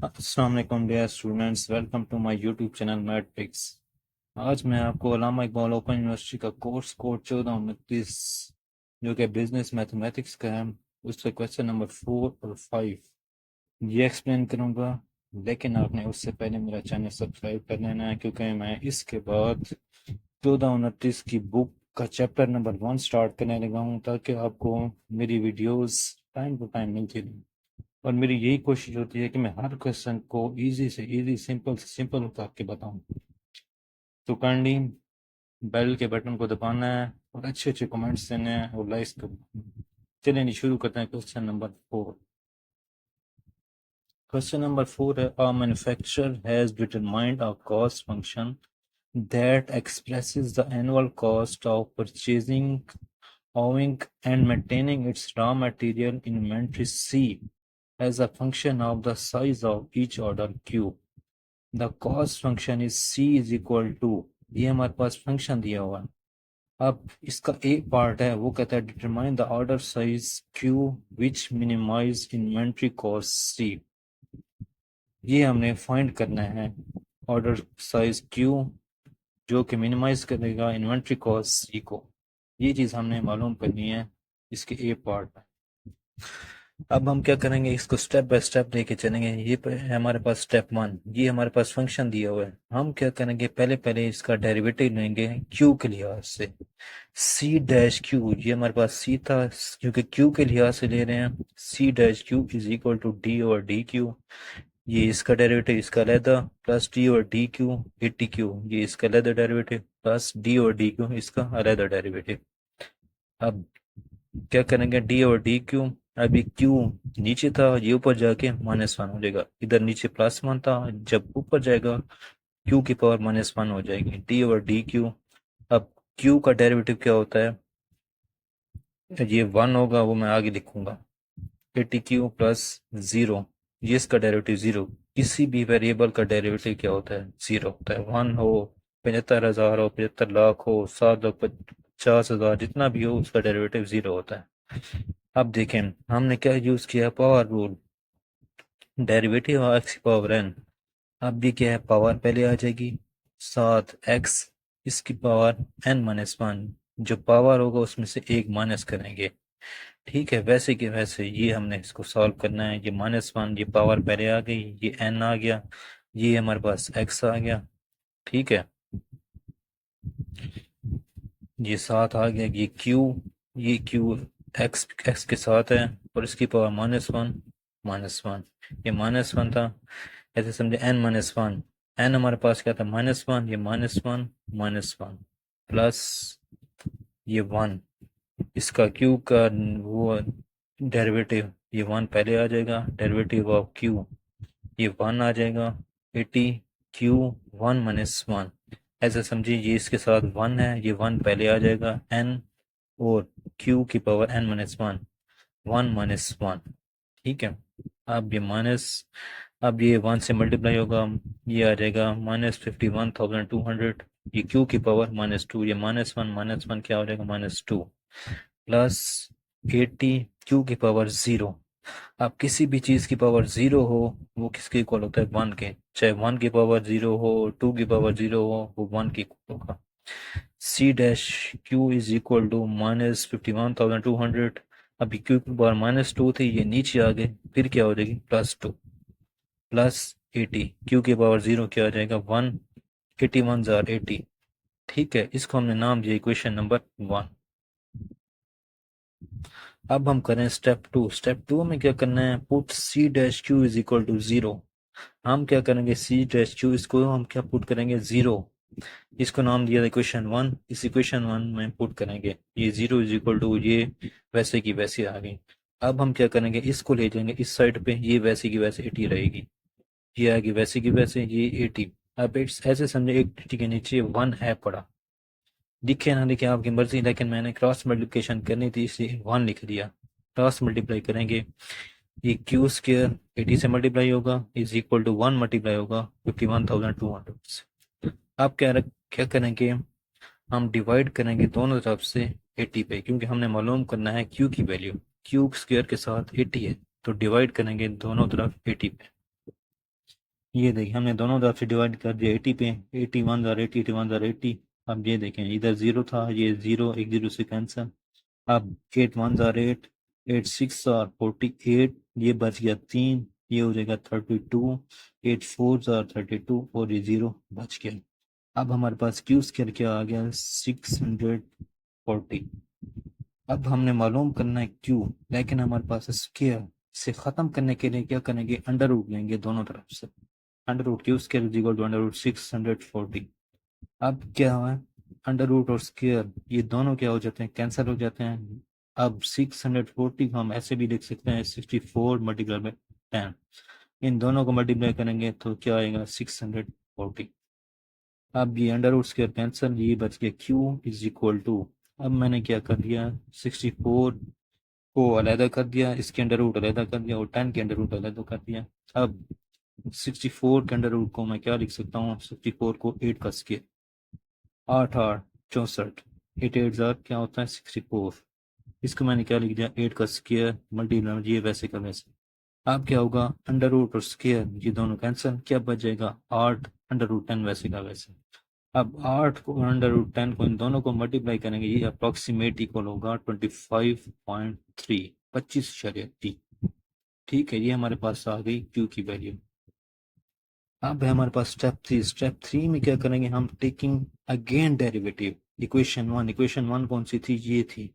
अस्सलाम वालेकुम dear students, welcome to my YouTube channel Mathpix. आज मैं आपको अल्लामा इकबाल ओपन यूनिवर्सिटी का कोर्स कोड 1429 जो कि बिजनेस मैथमेटिक्स का है, उससे क्वेश्चन नंबर 4 और 5 ये एक्सप्लेन करूंगा। लेकिन आपने उससे पहले मेरा चैनल सब्सक्राइब कर लेना है, क्योंकि मैं इसके बाद 1429 की बुक का चैप्टर नंबर 1 स्टार्ट करने लगा हूँ, ताकि आपको मेरी वीडियोस टाइम टू टाइम मिलती रहें। और मेरी यही कोशिश होती है कि मैं हर क्वेश्चन को इजी से इजी, सिंपल से सिंपल उठा के बताऊं। तो काइंडली बेल के बटन को दबाना है और अच्छे अच्छे कमेंट्स देने हैं और लाइक्स करना है। चलिए नहीं, शुरू करते हैं क्वेश्चन नंबर 4। क्वेश्चन नंबर 4 है, a manufacturer has determined a cost function that expresses the annual cost of purchasing, owing, and maintaining its raw material inventory C as a function of the size of each order Q. The cost function is C is equal to, ये हमारे पास function दिया हुआ है। अब इसका एक part है, वो कहता है determine the order size Q which minimize inventory cost C। ये हमने फाइंड करना है ऑर्डर साइज Q जो कि मिनिमाइज करेगा इन्वेंट्री कॉस्ट C को। ये चीज़ हमने मालूम करनी है, इसके ए पार्ट में। अब हम क्या करेंगे, इसको स्टेप बाय स्टेप लेके चलेंगे। ये है हमारे पास स्टेप 1, ये हमारे पास फंक्शन दिया हुआ है। हम क्या करेंगे, पहले पहले इसका डेरिवेटिव लेंगे क्यू के लिहाज से। सी डैश क्यू, ये हमारे पास सी था, क्योंकि क्यू के लिहाज से ले रहे हैं। C dash Q is equal to D और डी क्यू, ये इसका डेरिवेटिव इसका अलहदा, प्लस डी और D Q eighty Q, ये इसका अलहदा डेरिवेटिव, प्लस डी और डी क्यू इसका अलहदा डेरिवेटिव। अब क्या करेंगे, डी और डी क्यू, अभी क्यू नीचे था, ये ऊपर जाके -1 हो जाएगा। इधर नीचे +1 था, जब ऊपर जाएगा क्यू की पावर -1 हो जाएगी, डी और डी क्यू। अब क्यू का डेरिवेटिव क्या होता है, ये 1 होगा, वो मैं आगे लिखूंगा। एटी क्यू प्लस 0, ये इसका डेरिवेटिव 0। किसी भी वेरिएबल का डेरिवेटिव क्या होता है, 0 होता है। 1 हो, 75,000 हो, 75 लाख हो, 7,50,000, जितना भी हो, उसका डेरिवेटिव 0 होता है। अब देखें, हमने क्या यूज किया, power rule. Derivative of x की पावर एन, अब भी क्या है, पावर पहले आ जाएगी, साथ एक्स इसकी पावर n-1, जो पावर होगा उसमें से एक माइनस करेंगे। ठीक है, वैसे कि वैसे ये हमने इसको सॉल्व करना है। ये -1, ये पावर पहले आ गई, ये n आ गया, ये हमारे पास x आ गया। ठीक है, ये साथ आ गया, ये q x के साथ है, और इसकी पावर -1, ये -1 था। ऐसे समझे, n-1, n हमारे पास क्या था, -1, ये -1 प्लस ये 1, इसका q का वो डेरिवेटिव, ये 1 पहले आ जाएगा, डेरिवेटिव ऑफ q ये 1 आ जाएगा। 80 q 1 - 1, ऐसा समझिए, ये इसके साथ 1 है, ये 1 पहले आ जाएगा, n और q की पावर n-1, 1 - 1। ठीक है, अब ये माइनस, अब ये 1 से मल्टीप्लाई होगा, ये आ जाएगा -51,200, ये q की पावर -2, ये -1 क्या हो जाएगा, -2, प्लस 80 q की पावर 0। अब किसी भी चीज़ की पावर 0 हो, वो किसके इक्वल होता है, 1 के। चाहे 1 की पावर 0 हो, 2 की पावर 0 हो, वो 1 की इक्वल होगा। C dash Q is equal to -51,200। अभी क्यू की पावर -2 थी, ये नीचे आ गए, फिर क्या हो जाएगी, +2 प्लस 80, क्यू की पावर 0 क्या आ जाएगा, 1, 81,080। ठीक है, इसको हमने नाम दिया इक्वेशन नंबर 1। अब हम करें स्टेप 2। स्टेप 2 में क्या करना है, put C dash Q is equal to 0। हम क्या करेंगे, सी डैश क्यू, इसको हम क्या पुट करेंगे, 0। इसको नाम दिया था इक्वेशन 1, इस इक्वेशन 1 में पुट करेंगे, ये 0 इज इक्वल टू, ये वैसे की वैसे आ गई। अब हम क्या करेंगे, इसको ले जाएंगे इस साइड पे, ये वैसे की वैसे 80 रहेगी, ये आगे वैसे की वैसे, ये 80। अब इट्स ऐसे समझे, 80 के नीचे 1 है पड़ा, दिखे ना दिखे आपकी मर्जी, लेकिन मैंने क्रॉस मल्टीप्लिकेशन करनी थी, इसलिए 1 लिख दिया। क्रॉस मल्टीप्लाई करेंगे, ये क्यू स्क्र 80 से मल्टीप्लाई होगा, इज इक्वल टू 1 मल्टीप्लाई होगा 51,200 से। अब क्या करेंगे, हम डिवाइड करेंगे दोनों तरफ से 80 पे, क्योंकि हमने मालूम करना है क्यू की वैल्यू। क्यू स्क्र के साथ 80 है, तो डिवाइड करेंगे दोनों तरफ 80 पे। ये देखिए हमने दोनों तरफ से डिवाइड कर दिया 80 पे, 81 जार 80, 81 जार 80। अब ये देखें इधर जीरो था, ये जीरो एक जीरो से कैंसिल। अब 81 जार 8, 86 जार 48, ये बच गया 3, ये हो जाएगा 32, 84 जार 32 और ये जीरो बच गया। अब हमारे पास क्यू स्क्वायर क्या आ गया 640। अब हमने मालूम करना है क्यू, लेकिन हमारे पास स्क्वायर से ख़त्म करने के लिए क्या करेंगे, अंडर रूट लेंगे दोनों तरफ से। Under root Q square is equal to under root 640। अब क्या हुआ, अंडर रूट और स्क्वायर ये दोनों क्या हो जाते हैं, कैंसिल हो जाते हैं। अब 640 को हम ऐसे भी लिख सकते हैं 64 मल्टीप्लाई बाई 10। इन दोनों को मल्टीप्लाई करेंगे तो क्या आएगा 640। अब ये अंडर रूट स्क्वायर कैंसिल, ये बच गया क्यू इज इक्वल टू, अब मैंने क्या कर दिया 64 को अलहदा कर दिया, इसके अंडर रूट अलहदा कर दिया और 10 के अंडर रूट अलहदा कर दिया। अब 64 के अंडर रूट को मैं क्या लिख सकता हूँ, 64 को 8 का स्क्वायर, 8 8 64, 8 8 क्या होता है 64। इसको मैंने क्या लिख दिया 8 का स्क्वायर मल्टीप्लाई ये वैसे का वैसे। अब क्या होगा अंडर रूट और स्क्वायर ये दोनों कैंसिल, क्या बच जाएगा 8 अंडर रूट 10 वैसे का वैसे। अब 8 को अंडर रूट 10 को इन दोनों को मल्टीप्लाई करेंगे, ये अप्रोक्सीमेट इक्वल होगा 25.3, 25.3। ठीक है, ये हमारे पास आ गई क्यू की वैल्यू। अब है हमारे पास स्टेप 3। स्टेप 3 में क्या करेंगे हम, taking again derivative equation 1। Equation 1 कौन सी थी, ये थी,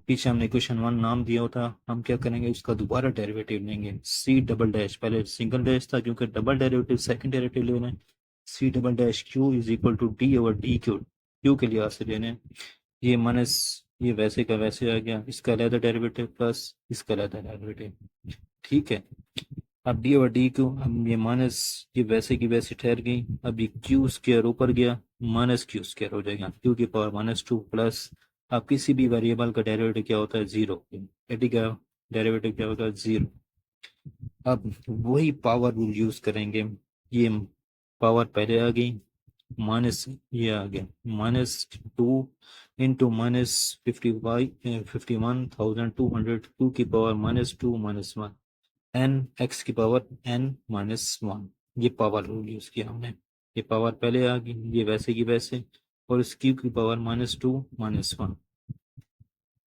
पीछे हमने इक्वेशन 1 नाम दिया होता। हम क्या करेंगे उसका दोबारा डेरिवेटिव लेंगे, सी डबल डैश, पहले सिंगल डैश था क्योंकि डबल डेरिवेटिव सेकंड डेरिवेटिव ले रहे हैं। C double dash Q is equal to D over D Q, Q के लिहाज से लेने, ये माइनस ये वैसे का वैसे आ गया, इसका अलग डेरिवेटिव प्लस इसका अलग डेरिवेटिव। ठीक है, अब डी ओवर डी क्यू, अब ये माइनस ये वैसे की वैसे ठहर गई। अब ये क्यू स्क्वायर ऊपर गया, माइनस क्यू स्क्वायर हो जाएगा, क्यू की पावर -2 प्लस, अब किसी भी वेरिएबल का डेरिवेटिव क्या होता है जीरो, एटी का डेरिवेटिव क्या होता है जीरो। अब वही पावर रूल यूज करेंगे, ये पावर पहले आ गई, माइनस ये आ गया -2 इंटू -51,200, 2 की पावर -2 -1, एन एक्स की पावर n-1, ये पावर रूल यूज किया हमने। ये पावर पहले आ गई, ये वैसे की वैसे, और इस क्यू की पावर -2 -1।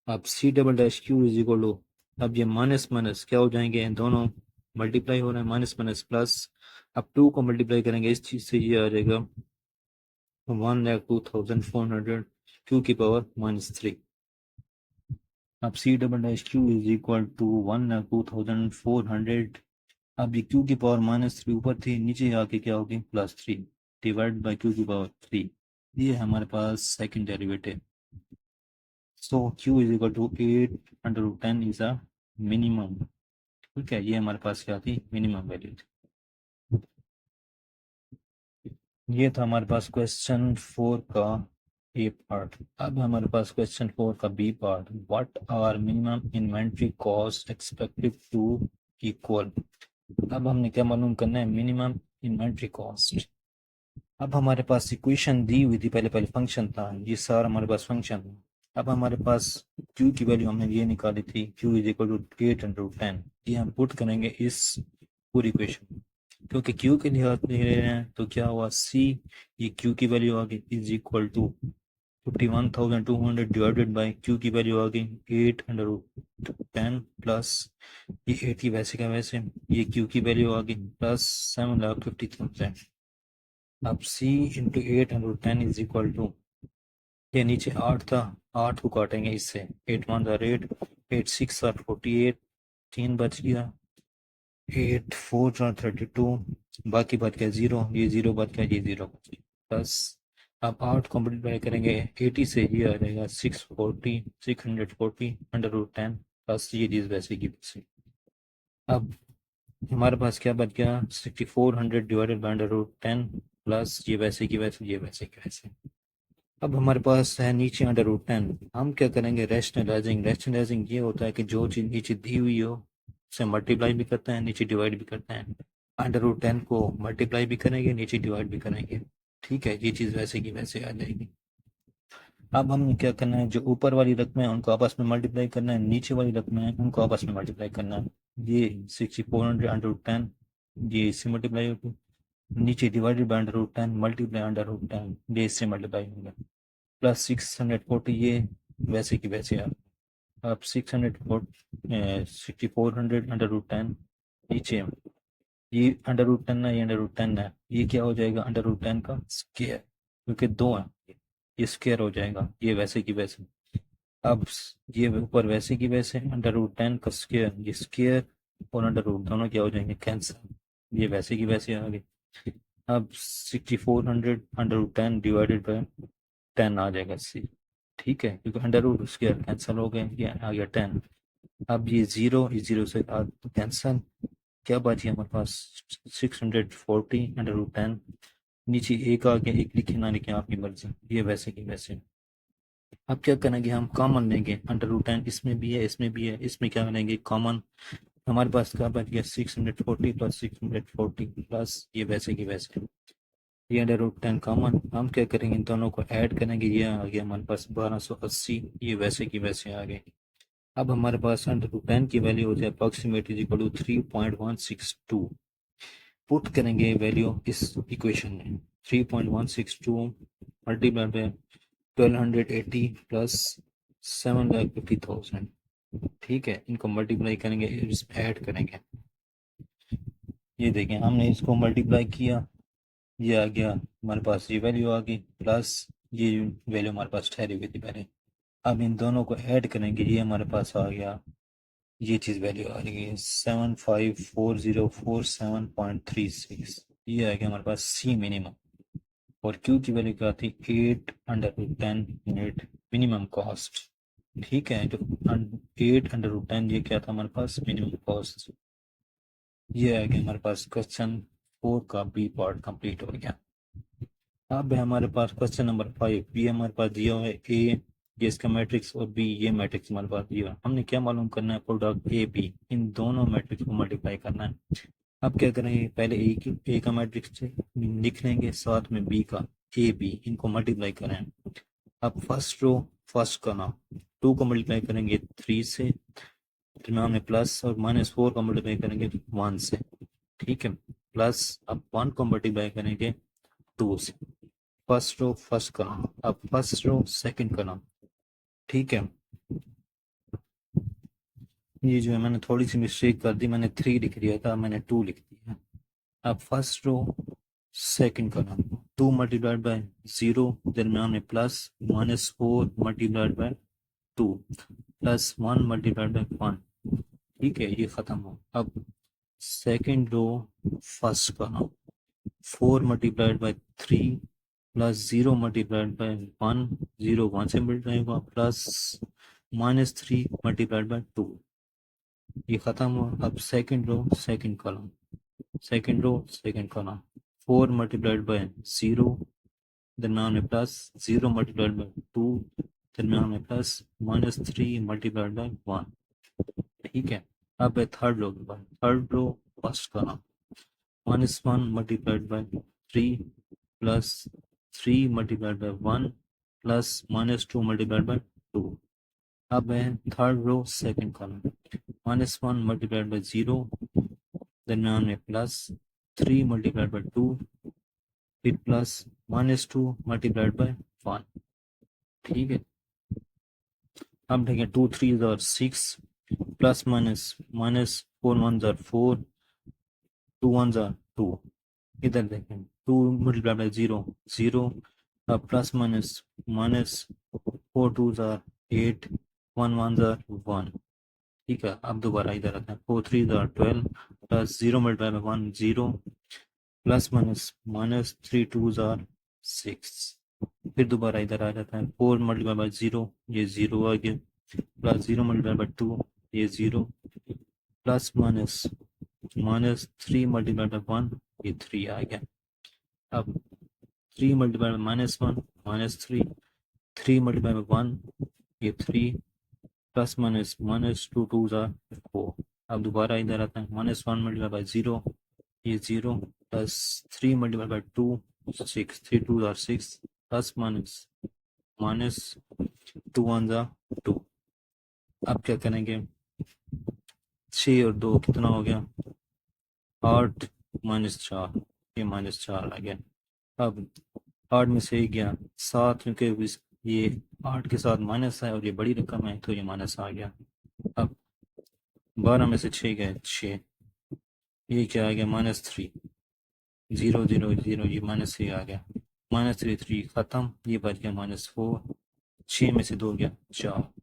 अब C double dash Q is equal to, अब ये माइनस माइनस क्या हो जाएंगे, दोनों मल्टीप्लाई हो रहे हैं, माइनस माइनस प्लस। अब 2 को मल्टीप्लाई करेंगे इस चीज से, ये आ जाएगा 1,02,400, क्यू की पावर -3। अब C double dash Q is equal to 1,02,400। अब ये क्यू की पावर -3 ऊपर थी, नीचे आके क्या होगी +3 डिवाइड बाई क्यू की पावर 3। ये हमारे पास second derivative. So Q is equal to 8/10 is a minimum. ठीक है, ये हमारे पास क्या थी, मिनिमम वैल्यू थी। ये था हमारे पास क्वेश्चन 4 का ए पार्ट। अब हमारे पास क्वेश्चन 4 का B part, what are minimum inventory cost expected to equal. अब हमने क्या मालूम करना है, मिनिमम इन्वेंट्री कॉस्ट। अब हमारे पास इक्वेशन दी हुई थी, पहले पहले फंक्शन था, ये सारा हमारे पास फंक्शन था। अब हमारे पास क्यू की वैल्यू हमने ये निकाली थी, क्यू इज इक्वल टू 8/10। ये हम पुट करेंगे इस पूरी इक्वेशन, क्योंकि क्यू के लिहाज ले रहे हैं तो क्या हुआ सी, ये क्यू की वैल्यू आ गई is equal to 51,200 divided by Q की वैल्यू आ गई 8/10 प्लस ये 80 वैसे का वैसे, ये क्यू की वैल्यू आ गई प्लस 7,50,000। अब c into 8/10 is equal to, ये नीचे 8 था, 8 को काटेंगे इससे, 8 1 8, 8 6 48, 3 बच गया, 8 4 32, बाकी बच गया 0, ये 0 बच गया, ये 0 बच गया प्लस। अब 8 को मल्टीप्लाई करेंगे 80 से, ये आ जाएगा 640 अंडर रूट 10 प्लस ये चीज़ वैसे की वैसे। अब हमारे पास क्या बच गया 6400 divided by under root 10 plus ये वैसे की वैसे, ये वैसे की वैसे। अब हमारे पास है नीचे अंडर रूट 10, हम क्या करेंगे रैशनलाइजिंग। रैशनलाइजिंग ये होता है कि जो चीज़ नीचे दी हुई हो उसे मल्टीप्लाई भी करते हैं, नीचे डिवाइड भी करते हैं। अंडर रूट 10 को मल्टीप्लाई भी करेंगे, नीचे डिवाइड भी करेंगे। ठीक है, ये चीज़ वैसे की वैसे आ जाएगी। अब हम क्या करना है, जो ऊपर वाली रकमें हैं उनको आपस में मल्टीप्लाई करना है, नीचे वाली रकमें हैं उनको आपस में मल्टीप्लाई करना है। ये 6400 अंडर रूट 10 ये इससे मल्टीप्लाई होगी, नीचे डिवाइडेड बाय √10 मल्टीप्लाई √10 बेस से मल्टीप्लाई होंगे प्लस 640 ये वैसे की वैसे आ अब 6400 √10 नीचे ये √10 है, ये √10 है, ये क्या हो जाएगा √10 का स्क्वायर क्योंकि दो है, ये स्क्वायर हो जाएगा, ये वैसे की वैसे। अब ये ऊपर वैसे की वैसे √10 का स्क्वायर, ये स्क्वायर और अंडर रूट दोनों क्या हो जाएंगे कैंसिल, ये वैसे की वैसे आ गए। अब 6400 √10 डिवाइडेड बाय 10 आ जाएगा सी, ठीक है, क्योंकि अंडर रूट स्क्वायर कैंसिल हो गए, ये आ गया 10। अब ये जीरो से कैंसिल, क्या बची हमारे पास 640 √10, नीचे एक आ गया, एक लिखे ना लिखे आपकी मर्जी, ये वैसे की वैसे। अब क्या करेंगे हम कॉमन लेंगे √10, इसमें भी है इसमें भी है, इसमें क्या लेंगे कॉमन, हमारे पास क्या बच गया 640 प्लस 640 प्लस ये वैसे की वैसे, ये √10 कॉमन, हम क्या करेंगे इन दोनों को ऐड करेंगे, ये आ गया हमारे पास 1280, ये वैसे की वैसे आ गए। अब हमारे पास √10 की वैल्यू हो जाए अप्रॉक्सीमेटली इक्वल टू 3.162, पुट करेंगे वैल्यू इस इक्वेशन में 3.162 मल्टीप्लाई बाय 1280 प्लस 7,50,000, ठीक है, इनको मल्टीप्लाई करेंगे, इसमें ऐड करेंगे, ये देखें हमने इसको मल्टीप्लाई किया, ये आ गया हमारे पास, ये वैल्यू आ गई प्लस ये वैल्यू हमारे पास ठहरी हुई थी पहले। अब इन दोनों को ऐड करेंगे, ये हमारे पास आ गया, ये चीज़ वैल्यू आ रही है 754047.36, ये आ गया हमारे पास सी मिनिमम, और क्यू की वैल्यू क्या थी 8/10 यूनिट मिनिमम कॉस्ट, ठीक है, तो 8/10 ये क्या था हमारे पास मिनिमम कॉस्ट, ये आ गया हमारे पास क्वेश्चन 4 का बी पार्ट कंप्लीट हो गया। अब है हमारे पास क्वेश्चन नंबर 5, बी हमारे पास दिया हुआ है ए, ये इसका मैट्रिक्स, और बी ये मैट्रिक्स हमारे पास दिया हुआ है, हमने क्या मालूम करना है प्रोडक्ट ए बी, इन दोनों मैट्रिक्स को मल्टीप्लाई करना है। अब क्या करेंगे पहले ए का मैट्रिक्स लिख लेंगे, साथ में बी का ए बी, इनको मल्टीप्लाई करें। अब फर्स्ट रो फर्स्ट का नाम 2 को मल्टीप्लाई करेंगे 3 से, दरम्यान में प्लस, और -4 का मल्टीप्लाई करेंगे 1 से, ठीक है, प्लस अब 1 को मल्टीप्लाई करेंगे 2 से, फर्स्ट रो फर्स्ट कॉलम, अब फर्स्ट रो सेकंड कॉलम, ठीक है, ये जो है मैंने थोड़ी सी मिस्टेक कर दी, मैंने 3 लिख दिया था, मैंने 2 लिख दिया। अब first row second column 2 multiplied by 0, दरम्यान में plus, -4 multiplied by 2 plus 1 multiplied by 1, ठीक है, ये खत्म हो। अब second row first column 4 multiplied by 3 plus 0 multiplied by 1, 0 1 से मल्टीप्लाई हुआ, प्लस -3 मल्टीप्लाइड बाय 2, ये खत्म हुआ। अब second row second column, second row second column 4 multiplied by 0, दरम्यान में प्लस, 0 मल्टीप्लाइड बाय 2, दरम्यान में प्लस, -3 मल्टीप्लाइड बाय 1, ठीक है। अब है थर्ड रो के बाद, third row first column -1 multiplied by 3 plus 3 multiplied by 1 plus -2 multiplied by 2। अब है third row second column -1 multiplied by 0, दरम्यान में प्लस 3 मल्टीप्लाइड बाय 2, फिर प्लस -2 मल्टीप्लाइड बाय 1, ठीक है। अब देखें 2 3 R 6 plus minus -4 1 R 4, 2 1 R 2, इधर देखें 2 मल्टीप्लाइड बाय 0 0, अब प्लस -4 2 आर 8, 1 1 आर 1, ठीक है। अब दोबारा इधर रखना है 4 3 R 12 plus 0 multiply by 1 0, plus -3 2 R 6, फिर दोबारा इधर आ जाता है 4 मल्टीप्लाई बाय 0, ये 0 आ गया, प्लस 0 मल्टीप्लाई बाय 2, ये 0, प्लस -3 मल्टीप्लाई बाय 1, ये 3 आ गया। अब 3 मल्टीप्लाई बाय -1 -3, 3 मल्टीप्लाई बाय 1, ये 3, प्लस -2 2 आर 4, अब दोबारा इधर आता है -1 मल्टीप्लाई बाय 0, ये 0, plus 3 multiply by 2 6, 3 2 R 6, plus -2 1 R 2। अब क्या करेंगे 6 और 2 कितना हो गया 8 -4, ये -4 आ गया। अब 8 में से 1 गया 7, क्योंकि ये 8 के साथ माइनस है और ये बड़ी रकम है तो ये माइनस आ गया। अब 12 में से 6 गया 6, ये क्या आ गया -3, 0 0 0, ये -3 आ गया, -3 3 ख़त्म, ये बच गया -4, 6 में से 2 गया 4।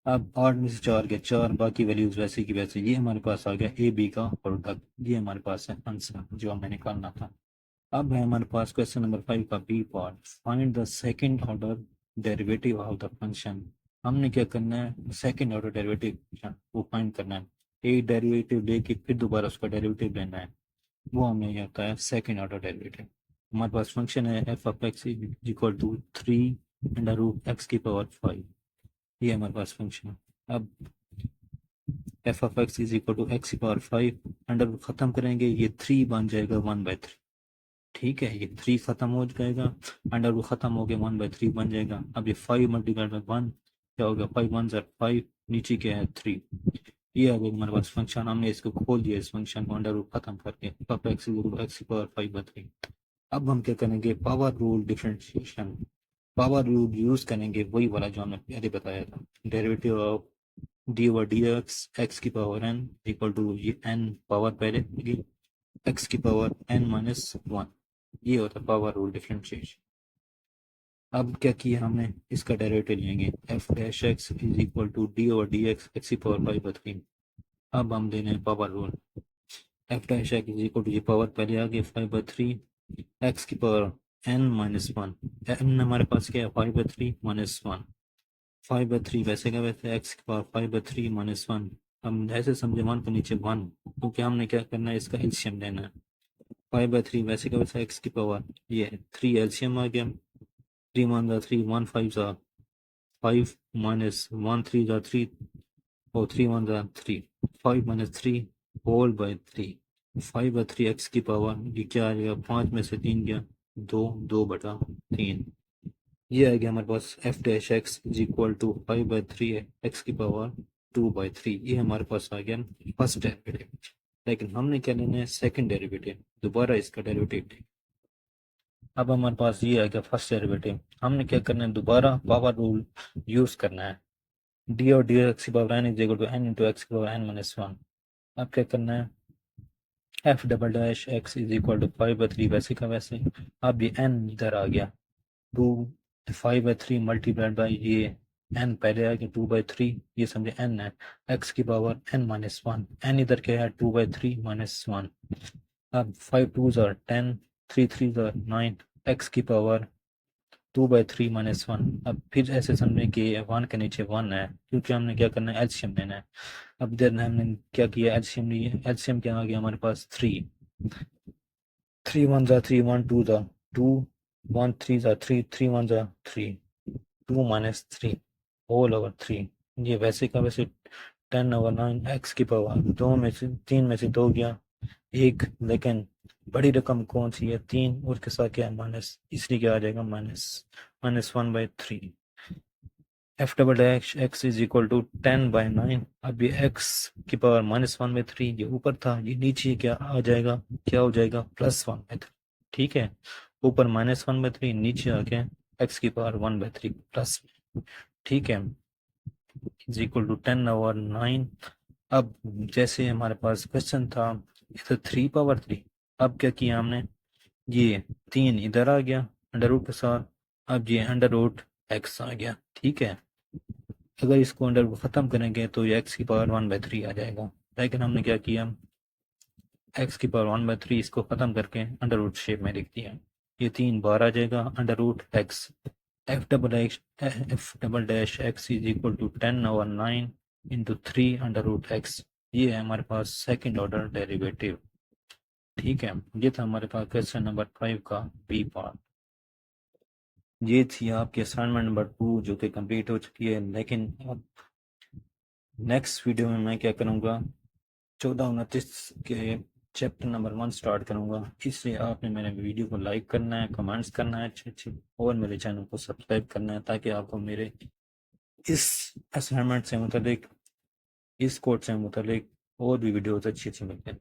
अब 8 में से 4 गया 4, बाकी वैल्यूज वैसे की वैसे। ये हमारे पास आ गया ए बी का प्रोडक्ट, ये हमारे पास है आंसर जो हमें निकालना था। अब है हमारे पास क्वेश्चन नंबर 5 का B part, find the second order derivative of the function. हमने क्या करना है, सेकंड ऑर्डर डेरिवेटिव वो फाइंड करना है। एक डेरिवेटिव लेके फिर दोबारा उसका डेरिवेटिव लेना है, वो हमें ये होता है सेकंड ऑर्डर डेरिवेटिव। हमारे पास फंक्शन है f of x equal to 3 under root x की पावर 5, ये हमारे पास फंक्शन है। अब f of x is equal to x की पावर 5, अंडर रूट खत्म करेंगे, ये 3 बन जाएगा 1/3। ठीक है, ये 3 खत्म हो जाएगा, अंडर रूट खत्म हो गया 1/3 बन जाएगा। अब ये 5 मल्टीप्लाइड बाई 1 क्या होगा, 5 1 ज़ार 5, नीचे क्या है 3। ये आ गया हमारे पास फंक्शन, हमने इसको खोल दिया इस फंक्शन को अंडर रूट खत्म करके, एफ एक्स की पावर 5/3। अब हम क्या करेंगे, power rule differentiation, power rule use करेंगे, वही वाला जो हमने पहले बताया था। Derivative of D over d x की पावर एन इक्वल टू ये एन पावर पहले एक्स की पावर एन -1, ये होता है पावर रूल डिफरेंशिएशन। अब क्या किया हमने, इसका डेरिवेटिव लेंगे, f dash x is equal to D over d x की पावर 5/3। अब हम देने power rule, f dash x is equal to ये पावर पहले आ गया 5/3 एक्स की पावर n-1, n हमारे पास क्या है 5/3 -1, 5/3 वैसे का वैसे एक्स की पावर 5/3 -1। हम ऐसे समझे 1 के नीचे 1, क्योंकि हमने क्या करना है, इसका एलसीएम लेना है। 5/3 वैसे का वैसे एक्स की पावर ये है 3, एलसीएम आ गया, 3 1 ज़ा 3, 1 5 ज़ा 5 -1 3 ज़ा 3 और 3 1 ज़ा 3, 5 -3 होल बाय 3, 5/3 एक्स की पावर ये क्या आ जाएगा, 5 में से 3 गया 2, 2/3। ये आ गया हमारे पास F dash x is equal to 5/3 X की पावर 2/3, ये हमारे पास आ गया फर्स्ट डेरिवेटिव। लेकिन हमने क्या लेना है, सेकंड डेरिवेटिव, दोबारा इसका डेरिवेटिव। अब हमारे पास ये आ गया फर्स्ट डेरिवेटिव, हमने क्या करना है, दोबारा पावर रूल यूज करना है। डी और डी एक्स की power n is equal to n into x की पावर n-1। अब क्या करना है, f double dash x is equal to 5/3 वैसे का वैसे। अब ये एन इधर आ गया 2, 5/3 मल्टीप्लाइड बाई ये एन पहले आ गया 2/3, ये समझे एन है, एक्स की पावर n-1, एन इधर क्या है 2/3 -1। अब 5 2 ज़ार 10, 3 3 ज़ार 9, एक्स की पावर 2/3 -1। अब फिर ऐसे समझे कि 1 के नीचे 1 है, क्योंकि हमने क्या करना है, एलसीएम लेना है। अब इधर हमने क्या किया, एलसीएम लिए, एलसीएम क्या आ गया हमारे पास 3, 3 1 ज़ार 3, 1 2 ज़ार 2, 1 3 ज़ार 3, 3 1 ज़ार 3, 2 -3 होल ओवर 3, ये वैसे का वैसे 10/9 एक्स की पावर 2 में से 3 में से 2 गया 1, लेकिन बड़ी रकम कौन सी है 3, और के साथ क्या है माइनस, इसलिए क्या आ जाएगा -1/3। F double dash x is equal to 10/9। अब ये एक्स की पावर -1/3 ये ऊपर था, ये नीचे क्या आ जाएगा, क्या हो जाएगा +1/3। ठीक है, ऊपर -1/3, नीचे आके एक्स की पावर 1/3 प्लस, ठीक है, इज इक्वल टू 10/9। अब जैसे हमारे पास क्वेश्चन था इधर 3/3, अब क्या किया हमने, ये 3 इधर आ गया अंडर रूट के साथ, अब ये अंडर रूट एक्स आ गया। ठीक है, अगर इसको अंडर रूट ख़त्म करेंगे तो ये एक्स की पावर 1/3 आ जाएगा, लेकिन हमने क्या किया, एक्स की पावर 1/3 इसको ख़त्म करके अंडर रूट शेप में लिख दिया, ये 3 बार आ जाएगा under root x. F double dash x is equal to 10/9 into 3 under root x, ये है हमारे पास सेकंड ऑर्डर डेरिवेटिव। ठीक है, ये था हमारे पास क्वेश्चन नंबर 5 का बी पार्ट। ये थी आपकी असाइनमेंट नंबर 2 जो कि कंप्लीट हो चुकी है। लेकिन अब नेक्स्ट वीडियो में मैं क्या करूँगा, 14-29 के चैप्टर नंबर 1 स्टार्ट करूँगा, इसलिए आपने मेरे वीडियो को लाइक करना है, कमेंट्स करना है अच्छे अच्छे, और मेरे चैनल को सब्सक्राइब करना है, ताकि आपको मेरे इस असाइनमेंट से मुतलिक, इस कोर्स से मुतलिक और भी वीडियोस अच्छी अच्छी मिलते हैं।